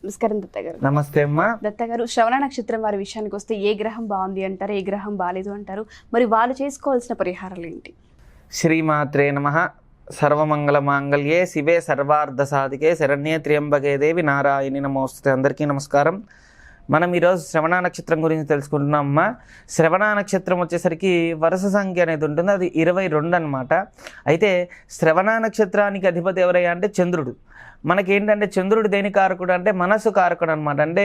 నమస్కారం దత్త గారు. నమస్తే అమ్మా. దత్త గారు, శ్రవణ నక్షత్రం వారి విషయానికి వస్తే ఏ గ్రహం బాగుంది అంటారు, ఏ గ్రహం బాలేదు అంటారు, మరి వాళ్ళు చేసుకోవాల్సిన పరిహారాలు ఏంటి? శ్రీమాత్రే నమః. సర్వమంగళ మాంగళ్యే శివే సర్వార్థ సాధికే శరణ్యే త్ర్యంబకే దేవి నారాయణి నమోస్తుతే. అందరికీ నమస్కారం. మనం ఈరోజు శ్రవణ నక్షత్రం గురించి తెలుసుకుంటున్నాం అమ్మా. శ్రవణ నక్షత్రం వచ్చేసరికి వరుస సంఖ్య అనేది ఉంటుంది, అది 22 అనమాట. అయితే శ్రవణ నక్షత్రానికి అధిపతి ఎవరయ్యా అంటే చంద్రుడు. మనకేంటంటే చంద్రుడు దేని కారకుడు అంటే మనస్సు కారకుడు అనమాట. అంటే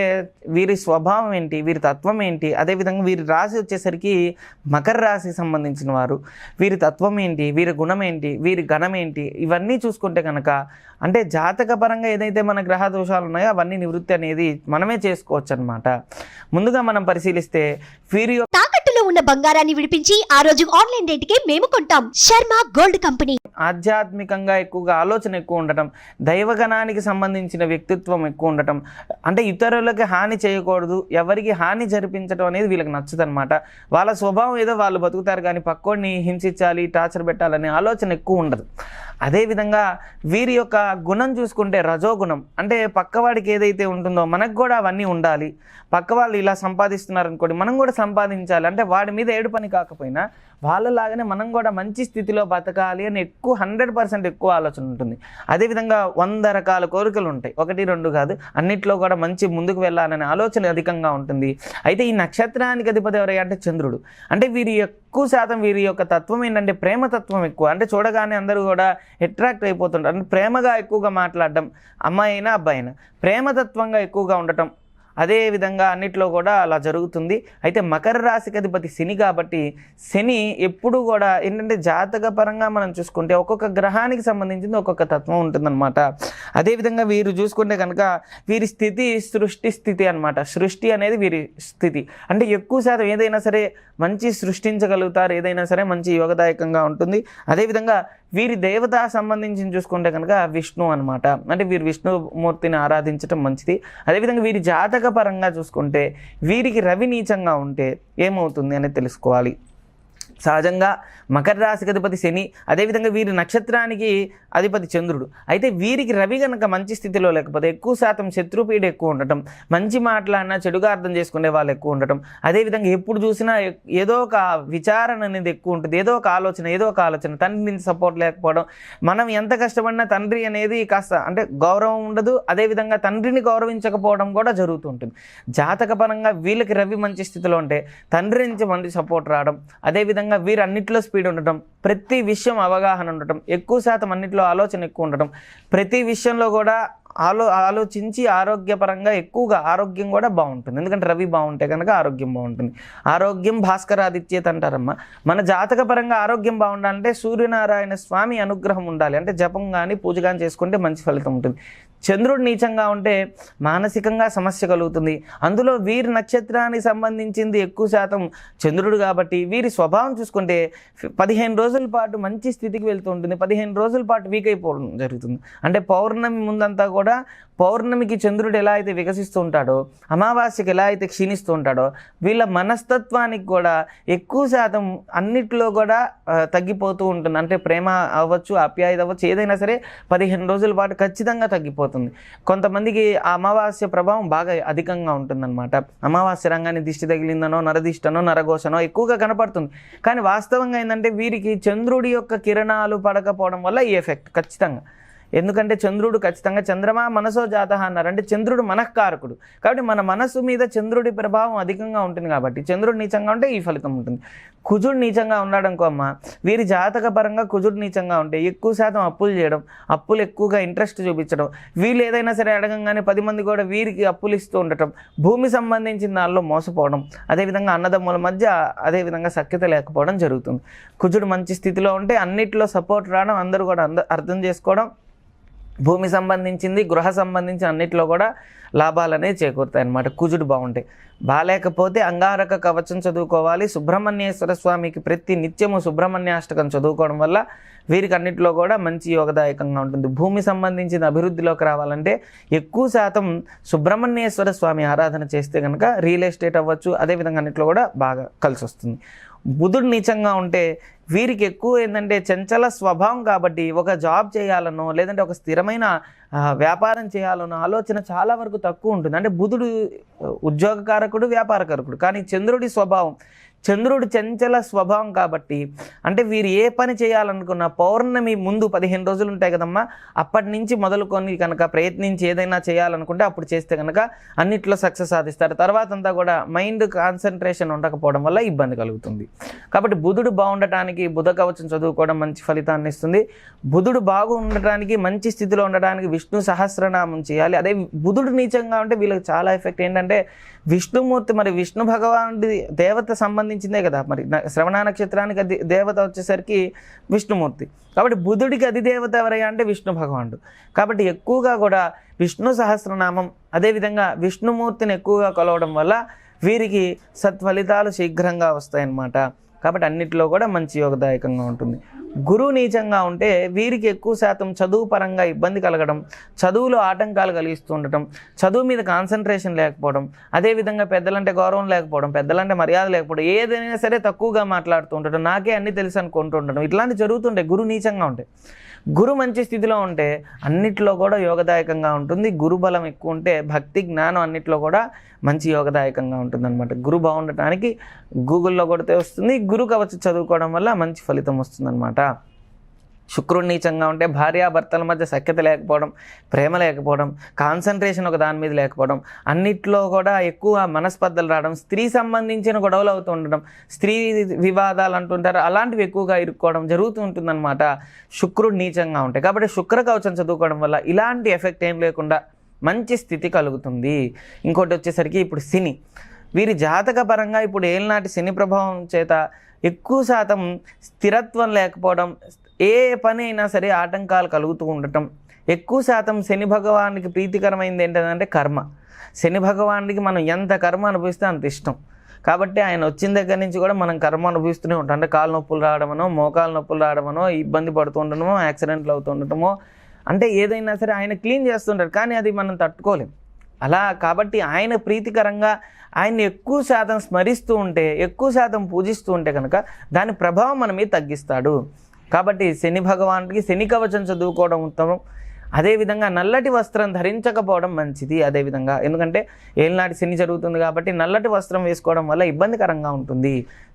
వీరి స్వభావం ఏంటి, వీరి తత్వం ఏంటి, అదేవిధంగా వీరి రాశి వచ్చేసరికి మకర రాశికి సంబంధించిన వారు. వీరి తత్వం ఏంటి, వీరి గుణం ఏంటి, వీరి గణం ఏంటి, ఇవన్నీ చూసుకుంటే కనుక అంటే జాతక పరంగా ఏదైతే మన గ్రహ దోషాలు ఉన్నాయో అవన్నీ నివృత్తి అనేది మనమే చేసుకోవచ్చు అనమాట. ముందుగా మనం పరిశీలిస్తే వీరి తాకట్టులో ఉన్న బంగారాన్ని విడిపించి ఆ రోజు ఆన్లైన్ రేటుకే మేము కొంటాం. Sharma gold company. ఆధ్యాత్మికంగా ఎక్కువగా ఆలోచన ఎక్కువ ఉండటం, దైవగణానికి సంబంధించిన వ్యక్తిత్వం ఎక్కువ ఉండటం, అంటే ఇతరులకి హాని చేయకూడదు, ఎవరికి హాని జరిపించడం అనేది వీళ్ళకి నచ్చదు అనమాట. వాళ్ళ స్వభావం ఏదో వాళ్ళు బతుకుతారు, కానీ పక్కోడిని హింసించాలి, టార్చర్ పెట్టాలనే ఆలోచన ఎక్కువ ఉండదు. అదేవిధంగా వీరి యొక్క గుణం చూసుకుంటే రజోగుణం. అంటే పక్కవాడికి ఏదైతే ఉంటుందో మనకు కూడా అవన్నీ ఉండాలి. పక్క వాళ్ళు ఇలా సంపాదిస్తున్నారు అనుకోండి, మనం కూడా సంపాదించాలి. అంటే వాడి మీద ఏడు పని కాకపోయినా వాళ్ళలాగానే మనం కూడా మంచి స్థితిలో బతకాలి అని 100% ఎక్కువ ఆలోచన ఉంటుంది. అదేవిధంగా 100 రకాల కోరికలు ఉంటాయి, 1, 2 కాదు, అన్నిట్లో కూడా మంచి ముందుకు వెళ్ళాలనే ఆలోచన అధికంగా ఉంటుంది. అయితే ఈ నక్షత్రానికి అధిపతి ఎవరయ్యా అంటే చంద్రుడు. అంటే వీరి ఎక్కువ శాతం వీరి యొక్క తత్వం ఏంటంటే ప్రేమతత్వం ఎక్కువ. అంటే చూడగానే అందరూ కూడా అట్రాక్ట్ అయిపోతుంటారు. అంటే ప్రేమగా ఎక్కువగా మాట్లాడడం, అమ్మాయి అయినా అబ్బాయి అయినా ప్రేమతత్వంగా ఎక్కువగా ఉండటం, అదేవిధంగా అన్నిట్లో కూడా అలా జరుగుతుంది. అయితే మకర రాశికి అధిపతి శని కాబట్టి శని ఎప్పుడు కూడా ఏంటంటే జాతక పరంగా మనం చూసుకుంటే ఒక్కొక్క గ్రహానికి సంబంధించింది ఒక్కొక్క తత్వం ఉంటుందన్నమాట. అదేవిధంగా వీరు చూసుకుంటే కనుక వీరి స్థితి సృష్టి స్థితి అనమాట. సృష్టి అనేది వీరి స్థితి. అంటే ఎక్కువ శాతం ఏదైనా సరే మంచి సృష్టించగలుగుతారు, ఏదైనా సరే మంచి యోగదాయకంగా ఉంటుంది. అదేవిధంగా వీరి దేవత సంబంధించి చూసుకుంటే కనుక విష్ణు అనమాట. అంటే వీరు విష్ణుమూర్తిని ఆరాధించడం మంచిది. అదేవిధంగా వీరి జాతక పరంగా చూసుకుంటే వీరికి రవి నీచంగా ఉంటే ఏమవుతుంది అనేది తెలుసుకోవాలి. సహజంగా మకర రాశికి అధిపతి శని, అదేవిధంగా వీరి నక్షత్రానికి అధిపతి చంద్రుడు. అయితే వీరికి రవి కనుక మంచి స్థితిలో లేకపోతే ఎక్కువ శాతం శత్రుపీడ ఎక్కువ ఉండటం, మంచి మాటలన్నా చెడుగా అర్థం చేసుకునే వాళ్ళు ఎక్కువ ఉండటం, అదేవిధంగా ఎప్పుడు చూసినా ఏదో ఒక విచారణ అనేది ఎక్కువ ఉంటుంది, ఏదో ఒక ఆలోచన, తండ్రి నుంచి సపోర్ట్ లేకపోవడం, మనం ఎంత కష్టపడినా తండ్రి అనేది కాస్త అంటే గౌరవం ఉండదు. అదేవిధంగా తండ్రిని గౌరవించకపోవడం కూడా జరుగుతుంటుంది. జాతక పరంగా వీళ్ళకి రవి మంచి స్థితిలో ఉంటే తండ్రి నుంచి మంచి సపోర్ట్ రావడం, అదేవిధంగా వీరు అన్నిట్లో స్పీడ్ ఉండటం, ప్రతి విషయం అవగాహన ఉండటం, ఎక్కువ శాతం అన్నిట్లో ఆలోచన ఎక్కువ ఉండటం, ప్రతి విషయంలో కూడా ఆలోచించి ఆరోగ్యపరంగా ఎక్కువగా ఆరోగ్యం కూడా బాగుంటుంది. ఎందుకంటే రవి బాగుంటే కనుక ఆరోగ్యం బాగుంటుంది. ఆరోగ్యం భాస్కరాదిత్యేత అంటారమ్మా. మన జాతక పరంగా ఆరోగ్యం బాగుండాలంటే సూర్యనారాయణ స్వామి అనుగ్రహం ఉండాలి. అంటే జపం కానీ పూజ కానీ చేసుకుంటే మంచి ఫలితం ఉంటుంది. చంద్రుడు నీచంగా ఉంటే మానసికంగా సమస్య కలుగుతుంది. అందులో వీరి నక్షత్రానికి సంబంధించింది ఎక్కువ శాతం చంద్రుడు కాబట్టి వీరి స్వభావం చూసుకుంటే 15 రోజుల పాటు మంచి స్థితికి వెళ్తూ ఉంటుంది, 15 రోజుల పాటు వీక్ అయిపోవడం జరుగుతుంది. అంటే పౌర్ణమి ముందంతా కూడా పౌర్ణమికి చంద్రుడు ఎలా అయితే వికసిస్తూ ఉంటాడో, అమావాస్యకి ఎలా అయితే క్షీణిస్తూ ఉంటాడో, వీళ్ళ మనస్తత్వానికి కూడా ఎక్కువ శాతం అన్నిట్లో కూడా తగ్గిపోతూ ఉంటుంది. అంటే ప్రేమ అవ్వచ్చు, ఆప్యాయత అవ్వచ్చు, ఏదైనా సరే 15 రోజుల పాటు ఖచ్చితంగా తగ్గిపోతుంది. కొంతమందికి ఆ అమావాస్య ప్రభావం బాగా అధికంగా ఉంటుందన్నమాట. అమావాస్య రంగాన్ని దిష్టి తగిలిందనో, నరదిష్టనో, నరఘోషనో ఎక్కువగా కనపడుతుంది. కానీ వాస్తవంగా ఏంటంటే వీరికి చంద్రుడి యొక్క కిరణాలు పడకపోవడం వల్ల ఈ ఎఫెక్ట్ ఖచ్చితంగా. ఎందుకంటే చంద్రుడు ఖచ్చితంగా చంద్రమా మనసో జాతః అన్నారు. అంటే చంద్రుడు మనఃకారకుడు కాబట్టి మన మనస్సు మీద చంద్రుడి ప్రభావం అధికంగా ఉంటుంది. కాబట్టి చంద్రుడు నీచంగా ఉంటే ఈ ఫలితం ఉంటుంది. కుజుడు నీచంగా ఉన్నాడనుకో అమ్మ, వీరి జాతక పరంగా కుజుడు నీచంగా ఉంటే ఎక్కువ శాతం అప్పులు చేయడం, అప్పులు ఎక్కువగా ఇంట్రెస్ట్ చూపించడం, వీళ్ళు ఏదైనా సరే అడగంగానే 10 మంది కూడా వీరికి అప్పులు ఇస్తూ ఉండటం, భూమి సంబంధించిన దానిలో మోసపోవడం, అదేవిధంగా అన్నదమ్ముల మధ్య అదేవిధంగా సఖ్యత లేకపోవడం జరుగుతుంది. కుజుడు మంచి స్థితిలో ఉంటే అన్నిట్లో సపోర్ట్ రావడం, అందరూ కూడా అర్థం చేసుకోవడం, భూమి సంబంధించింది గృహ సంబంధించిన అన్నిట్లో కూడా లాభాలు అనేది చేకూరుతాయి అన్నమాట. కుజుడు బాగుంటాయి. బాలేకపోతే అంగారక కవచం చదువుకోవాలి. సుబ్రహ్మణ్యేశ్వర స్వామికి ప్రతి నిత్యము సుబ్రహ్మణ్యాష్టకం చదువుకోవడం వల్ల వీరికి అన్నింటిలో కూడా మంచి యోగదాయకంగా ఉంటుంది. భూమి సంబంధించిన అభివృద్ధిలోకి రావాలంటే ఎక్కువ శాతం సుబ్రహ్మణ్యేశ్వర స్వామి ఆరాధన చేస్తే కనుక రియల్ ఎస్టేట్ అవ్వచ్చు, అదేవిధంగా అన్నింటిలో కూడా బాగా కలిసి వస్తుంది. బుధుడు నీచంగా ఉంటే వీరికి ఎక్కువ ఏంటంటే చంచల స్వభావం కాబట్టి ఒక జాబ్ చేయాలనో లేదంటే ఒక స్థిరమైన వ్యాపారం చేయాలనో ఆలోచన చాలా వరకు తక్కువ ఉంటుంది. అంటే బుధుడు ఉద్యోగకారకుడు, వ్యాపారకారకుడు, కానీ చంద్రుడి స్వభావం, చంద్రుడు చంచల స్వభావం కాబట్టి అంటే వీరు ఏ పని చేయాలనుకున్న పౌర్ణమి ముందు 15 రోజులు ఉంటాయి కదమ్మా, అప్పటి నుంచి మొదలుకొని కనుక ప్రయత్నించి ఏదైనా చేయాలనుకుంటే అప్పుడు చేస్తే కనుక అన్నిట్లో సక్సెస్ సాధిస్తారు. తర్వాత అంతా కూడా మైండ్ కాన్సన్ట్రేషన్ ఉండకపోవడం వల్ల ఇబ్బంది కలుగుతుంది. కాబట్టి బుధుడు బాగుండటానికి బుధ కవచం చదువుకోవడం మంచి ఫలితాన్ని ఇస్తుంది. బుధుడు ఉండటానికి మంచి స్థితిలో ఉండడానికి విష్ణు సహస్రనామం చేయాలి. అదే బుధుడు నీచంగా ఉంటే వీళ్ళకి చాలా ఎఫెక్ట్ ఏంటంటే విష్ణుమూర్తి, మరి విష్ణు భగవానుడి దేవత సంబంధించిందే కదా, మరి శ్రవణ నక్షత్రానికి అది దేవత వచ్చేసరికి విష్ణుమూర్తి. కాబట్టి బుధుడికి అది దేవత ఎవరయ్యా అంటే విష్ణు భగవానుడు. కాబట్టి ఎక్కువగా కూడా విష్ణు సహస్రనామం అదేవిధంగా విష్ణుమూర్తిని ఎక్కువగా కొలవడం వల్ల వీరికి సత్ఫలితాలు శీఘ్రంగా వస్తాయన్నమాట. కాబట్టి అన్నిటిలో కూడా మంచి యోగదాయకంగా ఉంటుంది. గురువు నీచంగా ఉంటే వీరికి ఎక్కువ శాతం చదువు పరంగా ఇబ్బంది కలగడం, చదువులో ఆటంకాలు కలిగిస్తూ ఉండటం, చదువు మీద కాన్సన్ట్రేషన్ లేకపోవడం, అదేవిధంగా పెద్దలంటే గౌరవం లేకపోవడం, పెద్దలంటే మర్యాద లేకపోవడం, ఏదైనా సరే తక్కువగా మాట్లాడుతూ ఉండటం, నాకే అన్నీ తెలుసు అనుకుంటూ ఉండడం, ఇట్లాంటివి జరుగుతుంటాయి గురువు నీచంగా ఉంటే. గురు మంచి స్థితిలో ఉంటే అన్నిట్లో కూడా యోగదాయకంగా ఉంటుంది. గురు బలం ఎక్కువ ఉంటే భక్తి జ్ఞానం అన్నిట్లో కూడా మంచి యోగదాయకంగా ఉంటుంది అనమాట. గురు బాగుండటానికి గూగుల్లో కొడితే వస్తుంది. గురు కవచం చదువుకోవడం వల్ల మంచి ఫలితం వస్తుందన్నమాట. శుక్రుడు నీచంగా ఉంటే భార్యాభర్తల మధ్య సఖ్యత లేకపోవడం, ప్రేమ లేకపోవడం, కాన్సన్ట్రేషన్ ఒక దాని మీద లేకపోవడం, అన్నిట్లో కూడా ఎక్కువ మనస్పర్ధలు రావడం, స్త్రీ సంబంధించిన గొడవలు అవుతూ ఉండడం, స్త్రీ వివాదాలు అంటుంటారు, అలాంటివి ఎక్కువగా ఇరుక్కోవడం జరుగుతూ ఉంటుందన్నమాట శుక్రుడు నీచంగా ఉంటాయి. కాబట్టి శుక్ర కవచం చదువుకోవడం వల్ల ఇలాంటి ఎఫెక్ట్ ఏం లేకుండా మంచి స్థితి కలుగుతుంది. ఇంకోటి వచ్చేసరికి ఇప్పుడు శని, వీరి జాతక పరంగా ఇప్పుడు ఏళ్ళనాటి శని ప్రభావం చేత ఎక్కువ శాతం స్థిరత్వం లేకపోవడం, ఏ పని అయినా సరే ఆటంకాలు కలుగుతూ ఉండటం, ఎక్కువ శాతం శని భగవానికి ప్రీతికరమైంది ఏంటంటే కర్మ. శని భగవానికి మనం ఎంత కర్మ అనుభవిస్తే అంత ఇష్టం. కాబట్టి ఆయన వచ్చిన దగ్గర నుంచి కూడా మనం కర్మ అనుభవిస్తూనే ఉంటాం. అంటే కాలు నొప్పులు రావడమనో, మోకాలు నొప్పులు రావడమనో, ఇబ్బంది పడుతూ ఉండటమో, యాక్సిడెంట్లు అవుతూ ఉండటమో, అంటే ఏదైనా సరే ఆయన క్లీన్ చేస్తుంటారు, కానీ అది మనం తట్టుకోలేం. అలా కాబట్టి ఆయన ప్రీతికరంగా ఆయన్ని ఎక్కువ శాతం స్మరిస్తూ ఉంటే, ఎక్కువ శాతం పూజిస్తూ ఉంటే కనుక దాని ప్రభావం మన మీద తగ్గిస్తాడు. కాబట్టి శని భగవానుడికి శని కవచం చదువుకోవడం ఉత్తమం. అదేవిధంగా నల్లటి వస్త్రం ధరించకపోవడం మంచిది. అదేవిధంగా ఎందుకంటే ఏళ్ళనాటి శని జరుగుతుంది కాబట్టి నల్లటి వస్త్రం వేసుకోవడం వల్ల ఇబ్బందికరంగా ఉంటుంది.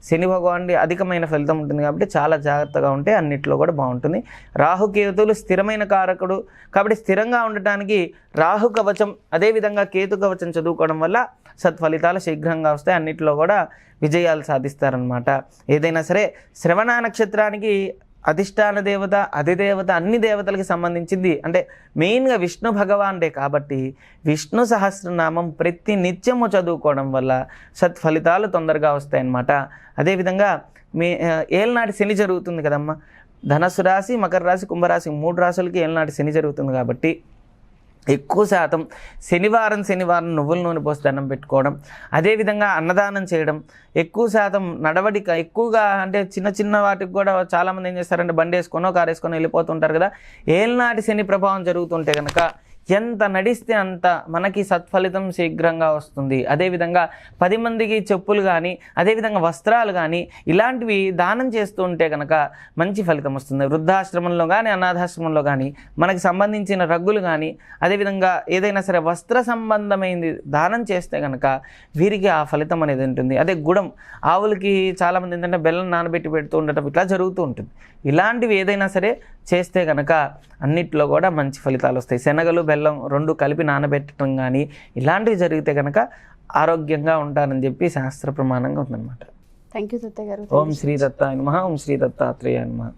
శని భగవానుడి అధికమైన ఫలితం ఉంటుంది కాబట్టి చాలా జాగ్రత్తగా ఉంటే అన్నిట్లో కూడా బాగుంటుంది. రాహుకేతులు స్థిరమైన కారకుడు కాబట్టి స్థిరంగా ఉండటానికి రాహు కవచం అదేవిధంగా కేతు కవచం చదువుకోవడం వల్ల సత్ఫలితాలు శీఘ్రంగా వస్తాయి. అన్నిట్లో కూడా విజయాలు సాధిస్తారనమాట. ఏదైనా సరే శ్రవణ నక్షత్రానికి అధిష్టాన దేవత, అధిదేవత, అన్ని దేవతలకి సంబంధించింది అంటే మెయిన్గా విష్ణు భగవానుడే కాబట్టి విష్ణు సహస్రనామం ప్రతి నిత్యము చదువుకోవడం వల్ల సత్ఫలితాలు తొందరగా వస్తాయన్నమాట. అదేవిధంగా ఏళ్ళనాటి శని జరుగుతుంది కదమ్మా, ధనస్సు రాశి, మకర రాశి, కుంభరాశి 3 రాశులకి ఏళ్ళనాటి శని జరుగుతుంది కాబట్టి ఎక్కువ శాతం శనివారం నువ్వుల నూనె పోసి దండం పెట్టుకోవడం, అదేవిధంగా అన్నదానం చేయడం, ఎక్కువ శాతం నడవడిక ఎక్కువగా అంటే చిన్న వాటికి కూడా చాలామంది ఏం చేస్తారంటే బండి వేసుకొనో కారు వేసుకొని వెళ్ళిపోతుంటారు కదా. ఏళ్ళనాటి శని ప్రభావం జరుగుతుంటే కనుక ఎంత నడిస్తే అంత మనకి సత్ఫలితం శీఘ్రంగా వస్తుంది. అదేవిధంగా 10 మందికి చెప్పులు కానీ అదేవిధంగా వస్త్రాలు కానీ ఇలాంటివి దానం చేస్తూ ఉంటే కనుక మంచి ఫలితం వస్తుంది. వృద్ధాశ్రమంలో కానీ అనాథాశ్రమంలో కానీ మనకి సంబంధించిన రగ్గులు కానీ అదేవిధంగా ఏదైనా సరే వస్త్ర సంబంధమైనది దానం చేస్తే కనుక వీరికి ఆ ఫలితం అనేది ఉంటుంది. అదే గుడం, ఆవులకి చాలామంది ఏంటంటే బెల్లం నానబెట్టి పెడుతూ ఉండటం ఇట్లా జరుగుతూ ఉంటుంది. ఇలాంటివి ఏదైనా సరే చేస్తే కనుక అన్నిట్లో కూడా మంచి ఫలితాలు వస్తాయి. శనగలు బెల్లం 2 కలిపి నానబెట్టడం కానీ ఇలాంటివి జరిగితే కనుక ఆరోగ్యంగా ఉంటారని చెప్పి శాస్త్ర ప్రమాణంగా ఉందన్నమాట. థ్యాంక్ యూ దత్త గారు. ఓం శ్రీ దత్తాయ నమః. ఓం శ్రీ దత్తాత్రేయాయ నమః.